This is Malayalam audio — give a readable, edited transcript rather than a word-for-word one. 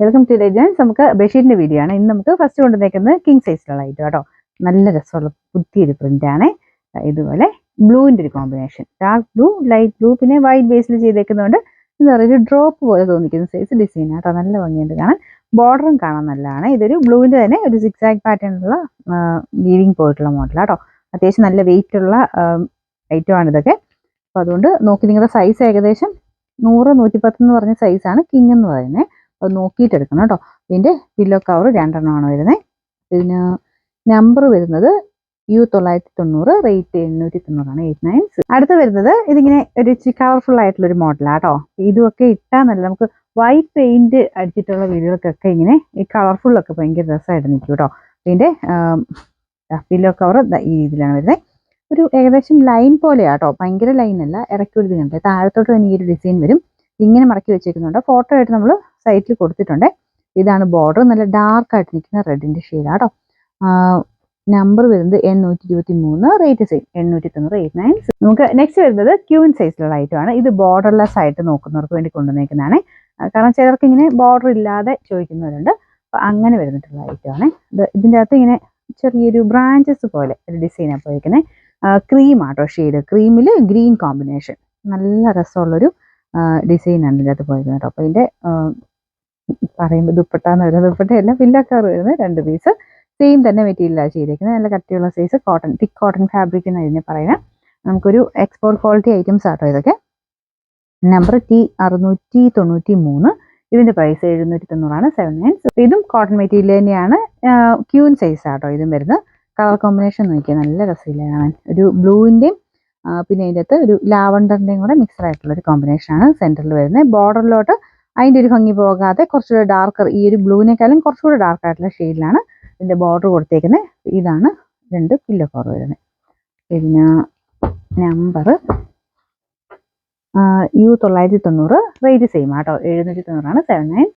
Welcome to legends. നമുക്ക് ബെഡ്ഷീറ്റിന്റെ വീഡിയോ ആണ്. ഇന്ന് നമുക്ക് ഫസ്റ്റ് കൊണ്ടുവന്നേക്കുന്നത് കിങ് സൈസിലുള്ള ഐറ്റം കേട്ടോ. നല്ല രസമുള്ള പുതിയൊരു പ്രിന്റ് ആണ്. ഇതുപോലെ ബ്ലൂവിന്റെ ഒരു combination, dark blue, light blue, പിന്നെ വൈറ്റ് ബേസിൽ ചെയ്തേക്കുന്നതുകൊണ്ട് എന്താ പറയുക, ഒരു ഡ്രോപ്പ് പോലെ തോന്നിക്കുന്ന സൈസ് ഡിസൈൻ കേട്ടോ. നല്ല ഭംഗിയുണ്ട് കാണാൻ, ബോർഡറും കാണാൻ നല്ലതാണ്. ഇതൊരു ബ്ലൂവിന്റെ തന്നെ ഒരു സിക്സാക് പാറ്റേണിലുള്ള വീവിങ് പോയിട്ടുള്ള മോഡൽ കേട്ടോ. അത്യാവശ്യം നല്ല വെയിറ്റ് ഉള്ള ഐറ്റം ആണ് ഇതൊക്കെ. അപ്പോൾ അതുകൊണ്ട് നോക്കി നിങ്ങളുടെ സൈസ് ഏകദേശം 100, 110 എന്ന് പറഞ്ഞ സൈസാണ് കിങ് എന്ന് പറയുന്നത്. അത് നോക്കിയിട്ട് എടുക്കണം കേട്ടോ. ഇതിൻ്റെ പില്ലോ കവർ 2 എണ്ണമാണ് വരുന്നത്. ഇതിന് നമ്പർ വരുന്നത് U990, റേറ്റ് 890, 896. അടുത്ത് വരുന്നത് ഇതിങ്ങനെ ഒരു കളർഫുൾ ആയിട്ടുള്ള ഒരു മോഡലാണ് കേട്ടോ. ഇതുമൊക്കെ ഇട്ടാൽ നല്ല, നമുക്ക് വൈറ്റ് പെയിന്റ് അടിച്ചിട്ടുള്ള വീടുകൾക്കൊക്കെ ഇങ്ങനെ ഈ കളർഫുള്ളൊക്കെ ഭയങ്കര രസമായിട്ട് നിൽക്കും കേട്ടോ. ഇതിൻ്റെ പില്ലോ കവർ ഈ രീതിയിലാണ് വരുന്നത്. ഒരു ഏകദേശം ലൈൻ പോലെയാട്ടോ, ഭയങ്കര ലൈൻ അല്ല, ഇടയ്ക്ക് ഒരു ഇത് കണ്ടേ, താഴത്തോട്ട് തന്നെ ഈ ഒരു ഡിസൈൻ വരും. ഇങ്ങനെ മടക്കി വെച്ചേക്കുന്നുണ്ട്. ഫോട്ടോ ആയിട്ട് നമ്മൾ സൈറ്റിൽ കൊടുത്തിട്ടുണ്ട്. ഇതാണ് ബോർഡർ, നല്ല ഡാർക്ക് ആയിട്ട് നിൽക്കുന്ന റെഡിന്റെ ഷെയ്ഡാട്ടോ. നമ്പർ വരുന്നത് N123, റേറ്റ് സെയിം 890, 896. നമുക്ക് നെക്സ്റ്റ് വരുന്നത് ക്യൂൻ സൈസിലുള്ള ഐറ്റം ആണ്. ഇത് ബോർഡർലെസ് ആയിട്ട് നോക്കുന്നവർക്ക് വേണ്ടി കൊണ്ടുവന്നേക്കുന്നതാണ്. കാരണം ചിലർക്ക് ഇങ്ങനെ ബോർഡർ ഇല്ലാതെ ചോദിക്കുന്നവരുണ്ട്. അപ്പം അങ്ങനെ വരുന്നിട്ടുള്ള ഐറ്റം ആണ്. ഇതിൻ്റെ അകത്ത് ഇങ്ങനെ ചെറിയൊരു ബ്രാഞ്ചസ് പോലെ ഒരു ഡിസൈനാണ് പോയിരിക്കുന്നത്. ക്രീം ആട്ടോ ഷെയ്ഡ്, ക്രീമിൽ ഗ്രീൻ കോമ്പിനേഷൻ, നല്ല രസമുള്ളൊരു ഡിസൈനാണ് ഇതിൻ്റെ അകത്ത് പോയിരിക്കുന്നത് കേട്ടോ. അപ്പോൾ ഇതിൻ്റെ പറയുമ്പോൾ ദുപ്പട്ടാന്ന് വരുന്നത്, ദുപ്പട്ടയല്ല, പില്ലോ കവർ വരുന്നത് 2 പീസ് സെയിം തന്നെ മെറ്റീരിയലാണ് ചെയ്തേക്കുന്നത്. നല്ല കട്ടിയുള്ള സൈസ് കോട്ടൺ, തിക്ക് കോട്ടൺ ഫാബ്രിക് എന്ന് ഇതിനെ പറയുന്നത്. നമുക്കൊരു എക്സ്പോർട്ട് ക്വാളിറ്റി ഐറ്റംസ് ആട്ടോ ഇതൊക്കെ. നമ്പർ T693, ഇതിൻ്റെ പ്രൈസ് 790, 796. ഇതും കോട്ടൺ മെറ്റീരിയൽ തന്നെയാണ്. ക്യൂൻ സൈസ് ആട്ടോ ഇതും വരുന്നത്. കളർ കോമ്പിനേഷൻ നോക്കിയാൽ നല്ല രസമില്ല കാണാൻ. ഒരു ബ്ലൂവിൻ്റെയും പിന്നെ അതിൻ്റെ അകത്ത് ഒരു ലാവണ്ടറിൻ്റെയും കൂടെ മിക്സഡ് ആയിട്ടുള്ള ഒരു കോമ്പിനേഷനാണ് സെൻറ്ററിൽ വരുന്നത്. ബോർഡറിലോട്ട് അതിൻ്റെ ഒരു ഭംഗി പോകാതെ കുറച്ചുകൂടെ ഡാർക്കർ, ഈ ഒരു ബ്ലൂവിനേക്കാളും കുറച്ചുകൂടെ ഡാർക്ക് ആയിട്ടുള്ള ഷെയ്ഡിലാണ് ഇതിൻ്റെ ബോർഡർ കൊടുത്തേക്കുന്നത്. ഇതാണ് 2 പില്ലോ കവർ വരുന്നത്. പിന്നെ നമ്പർ U990, റേറ്റ് സെയിം ആട്ടോ, 790, 796.